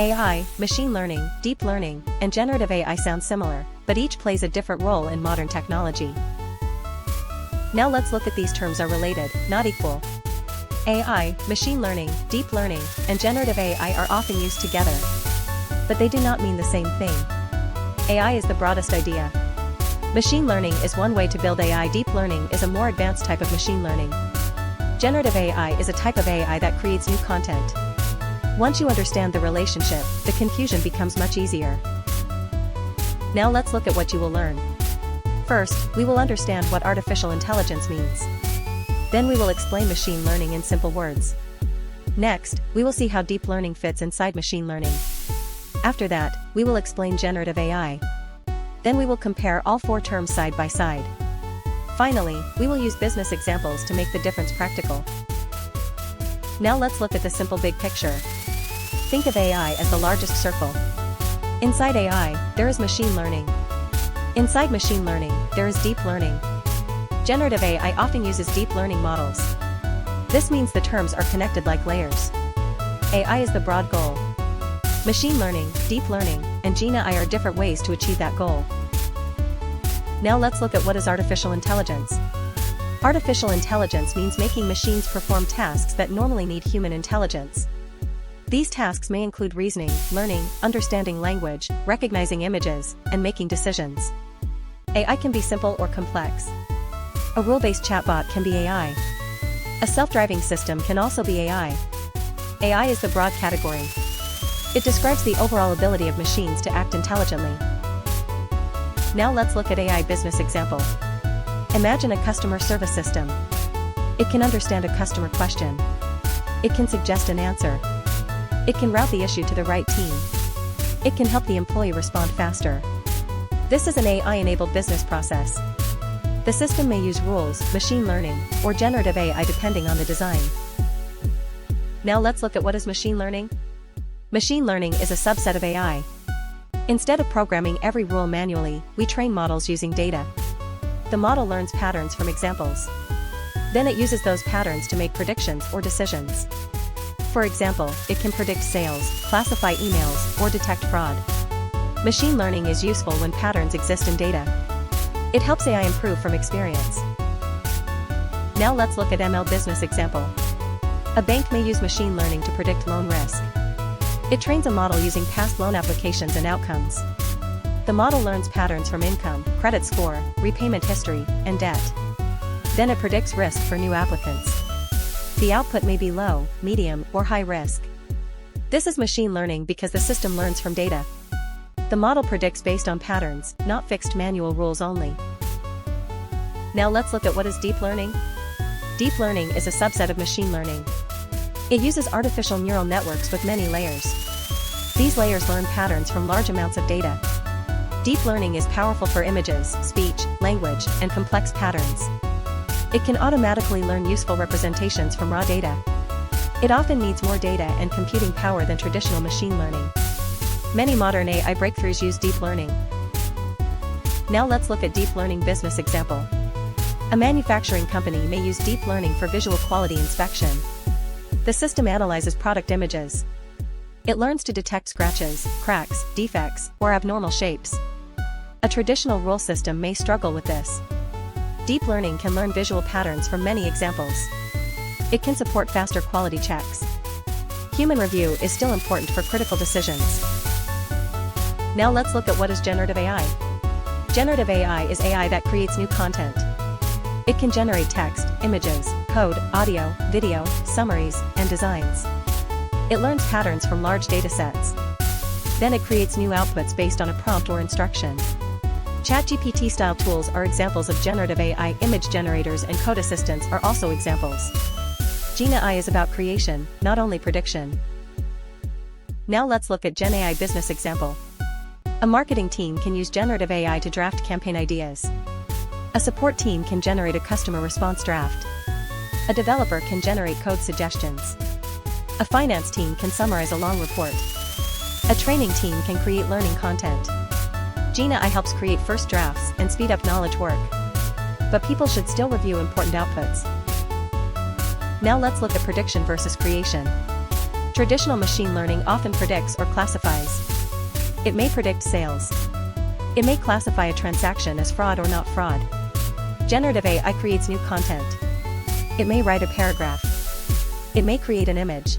AI, machine learning, deep learning, and generative AI sound similar, but each plays a different role in modern technology. Now let's look at these terms are related, not equal. AI, machine learning, deep learning, and generative AI are often used together, but they do not mean the same thing. AI is the broadest idea. Machine learning is one way to build AI. Deep learning is a more advanced type of machine learning. Generative AI is a type of AI that creates new content. Once you understand the relationship, the confusion becomes much easier. Now let's look at what you will learn. First, we will understand what artificial intelligence means. Then we will explain machine learning in simple words. Next, we will see how deep learning fits inside machine learning. After that, we will explain generative AI. Then we will compare all four terms side by side. Finally, we will use business examples to make the difference practical. Now let's look at the simple big picture. Think of AI as the largest circle. Inside AI, there is machine learning. Inside machine learning, there is deep learning. Generative AI often uses deep learning models. This means the terms are connected like layers. AI is the broad goal. Machine learning, deep learning, and GenAI are different ways to achieve that goal. Now let's look at what is artificial intelligence. Artificial intelligence means making machines perform tasks that normally need human intelligence. These tasks may include reasoning, learning, understanding language, recognizing images, and making decisions. AI can be simple or complex. A rule-based chatbot can be AI. A self-driving system can also be AI. AI is the broad category. It describes the overall ability of machines to act intelligently. Now let's look at AI business example. Imagine a customer service system. It can understand a customer question. It can suggest an answer. It can route the issue to the right team. It can help the employee respond faster. This is an AI-enabled business process. The system may use rules, machine learning, or generative AI depending on the design. Now let's look at what is machine learning. Machine learning is a subset of AI. Instead of programming every rule manually, we train models using data. The model learns patterns from examples. Then it uses those patterns to make predictions or decisions. For example, it can predict sales, classify emails, or detect fraud. Machine learning is useful when patterns exist in data. It helps AI improve from experience. Now let's look at ML business example. A bank may use machine learning to predict loan risk. It trains a model using past loan applications and outcomes. The model learns patterns from income, credit score, repayment history, and debt. Then it predicts risk for new applicants. The output may be low, medium, or high risk. This is machine learning because the system learns from data. The model predicts based on patterns, not fixed manual rules only. Now let's look at what is deep learning. Deep learning is a subset of machine learning. It uses artificial neural networks with many layers. These layers learn patterns from large amounts of data. Deep learning is powerful for images, speech, language, and complex patterns. It can automatically learn useful representations from raw data. It often needs more data and computing power than traditional machine learning. Many modern AI breakthroughs use deep learning. Now let's look at deep learning business example. A manufacturing company may use deep learning for visual quality inspection. The system analyzes product images. It learns to detect scratches, cracks, defects, or abnormal shapes. A traditional rule system may struggle with this. Deep learning can learn visual patterns from many examples. It can support faster quality checks. Human review is still important for critical decisions. Now let's look at what is generative AI. Generative AI is AI that creates new content. It can generate text, images, code, audio, video, summaries, and designs. It learns patterns from large datasets. Then it creates new outputs based on a prompt or instruction. ChatGPT-style tools are examples of generative AI. Image generators and code assistants are also examples. GenAI is about creation, not only prediction. Now let's look at GenAI business example. A marketing team can use generative AI to draft campaign ideas. A support team can generate a customer response draft. A developer can generate code suggestions. A finance team can summarize a long report. A training team can create learning content. GenAI helps create first drafts and speed up knowledge work. But people should still review important outputs. Now let's look at prediction versus creation. Traditional machine learning often predicts or classifies. It may predict sales. It may classify a transaction as fraud or not fraud. Generative AI creates new content. It may write a paragraph. It may create an image.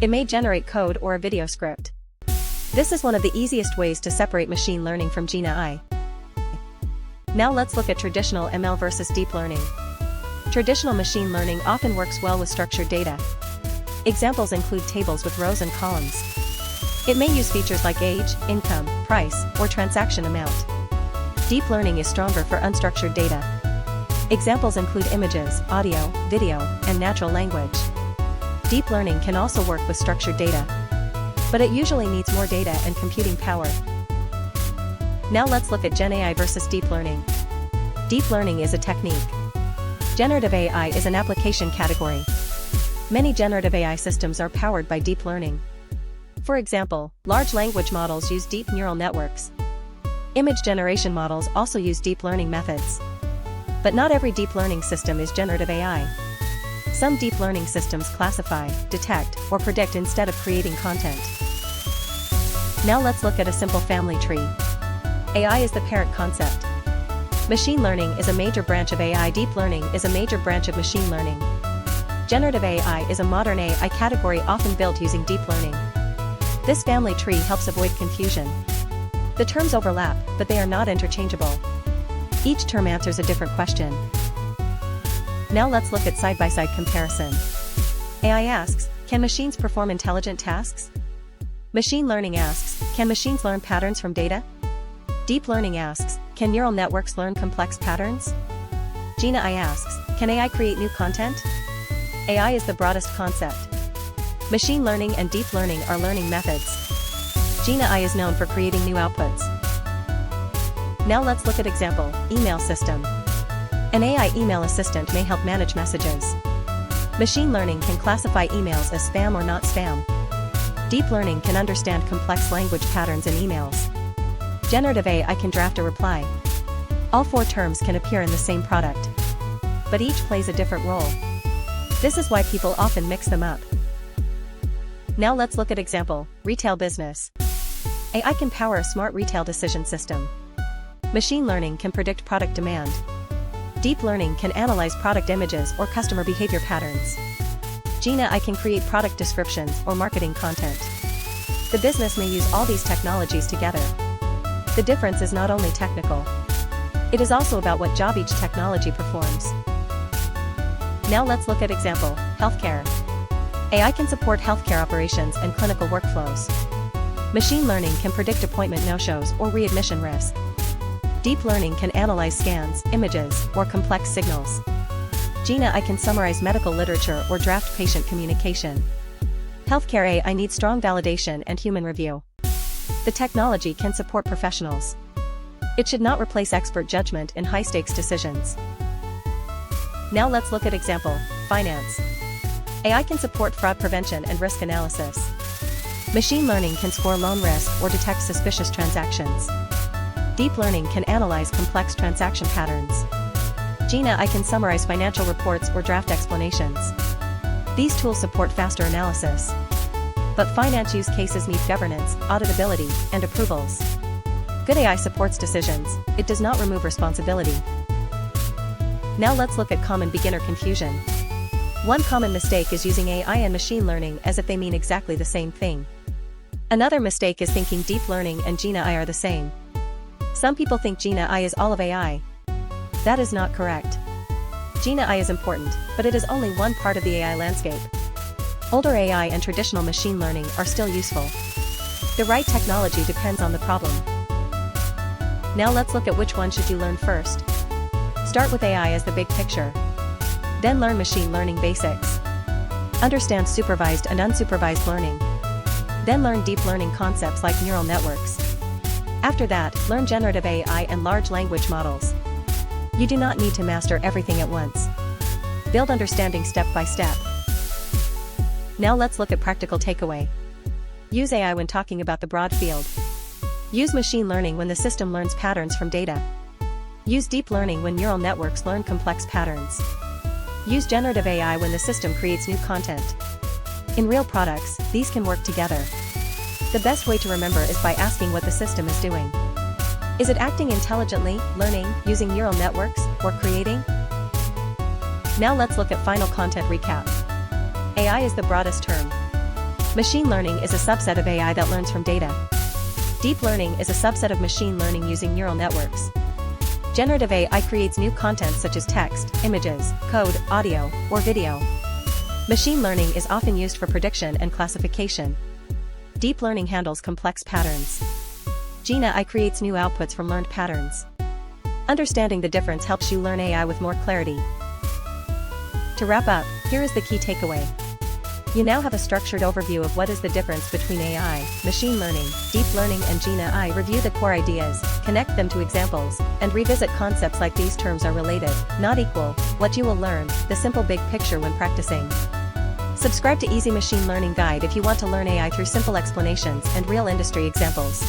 It may generate code or a video script. This is one of the easiest ways to separate machine learning from GenAI. Now let's look at traditional ML versus deep learning. Traditional machine learning often works well with structured data. Examples include tables with rows and columns. It may use features like age, income, price, or transaction amount. Deep learning is stronger for unstructured data. Examples include images, audio, video, and natural language. Deep learning can also work with structured data, but it usually needs more data and computing power. Now let's look at GenAI versus deep learning. Deep learning is a technique. Generative AI is an application category. Many generative AI systems are powered by deep learning. For example, large language models use deep neural networks. Image generation models also use deep learning methods. But not every deep learning system is generative AI. Some deep learning systems classify, detect, or predict instead of creating content. Now let's look at a simple family tree. AI is the parent concept. Machine learning is a major branch of AI. Deep learning is a major branch of machine learning. Generative AI is a modern AI category often built using deep learning. This family tree helps avoid confusion. The terms overlap, but they are not interchangeable. Each term answers a different question. Now let's look at side-by-side comparison. AI asks, can machines perform intelligent tasks? Machine learning asks, can machines learn patterns from data? Deep learning asks, can neural networks learn complex patterns? GenAI asks, can AI create new content? AI is the broadest concept. Machine learning and deep learning are learning methods. GenAI is known for creating new outputs. Now let's look at example, email system. An AI email assistant may help manage messages. Machine learning can classify emails as spam or not spam. Deep learning can understand complex language patterns in emails. Generative AI can draft a reply. All four terms can appear in the same product, but each plays a different role. This is why people often mix them up. Now let's look at example, retail business. AI can power a smart retail decision system. Machine learning can predict product demand. Deep learning can analyze product images or customer behavior patterns. GenAI can create product descriptions or marketing content. The business may use all these technologies together. The difference is not only technical. It is also about what job each technology performs. Now let's look at example, healthcare. AI can support healthcare operations and clinical workflows. Machine learning can predict appointment no-shows or readmission risk. Deep learning can analyze scans, images, or complex signals. GenAI can summarize medical literature or draft patient communication. Healthcare AI needs strong validation and human review. The technology can support professionals. It should not replace expert judgment in high-stakes decisions. Now let's look at example, finance. AI can support fraud prevention and risk analysis. Machine learning can score loan risk or detect suspicious transactions. Deep learning can analyze complex transaction patterns. GenAI can summarize financial reports or draft explanations. These tools support faster analysis. But finance use cases need governance, auditability, and approvals. Good AI supports decisions, it does not remove responsibility. Now let's look at common beginner confusion. One common mistake is using AI and machine learning as if they mean exactly the same thing. Another mistake is thinking deep learning and GenAI are the same. Some people think GenAI is all of AI. That is not correct. GenAI is important, but it is only one part of the AI landscape. Older AI and traditional machine learning are still useful. The right technology depends on the problem. Now let's look at which one should you learn first. Start with AI as the big picture. Then learn machine learning basics. Understand supervised and unsupervised learning. Then learn deep learning concepts like neural networks. After that, learn generative AI and large language models. You do not need to master everything at once. Build understanding step by step. Now let's look at practical takeaway. Use AI when talking about the broad field. Use machine learning when the system learns patterns from data. Use deep learning when neural networks learn complex patterns. Use generative AI when the system creates new content. In real products, these can work together. The best way to remember is by asking what the system is doing. Is it acting intelligently, learning, using neural networks, or creating? Now let's look at final content recap. AI is the broadest term. Machine learning is a subset of AI that learns from data. Deep learning is a subset of machine learning using neural networks. Generative AI creates new content such as text, images, code, audio, or video. Machine learning is often used for prediction and classification. Deep learning handles complex patterns. GenAI creates new outputs from learned patterns. Understanding the difference helps you learn AI with more clarity. To wrap up, here is the key takeaway. You now have a structured overview of what is the difference between AI, machine learning, deep learning and GenAI. Review the core ideas, connect them to examples, and revisit concepts like these terms are related, not equal, what you will learn, the simple big picture when practicing. Subscribe to Easy Machine Learning Guide if you want to learn AI through simple explanations and real industry examples.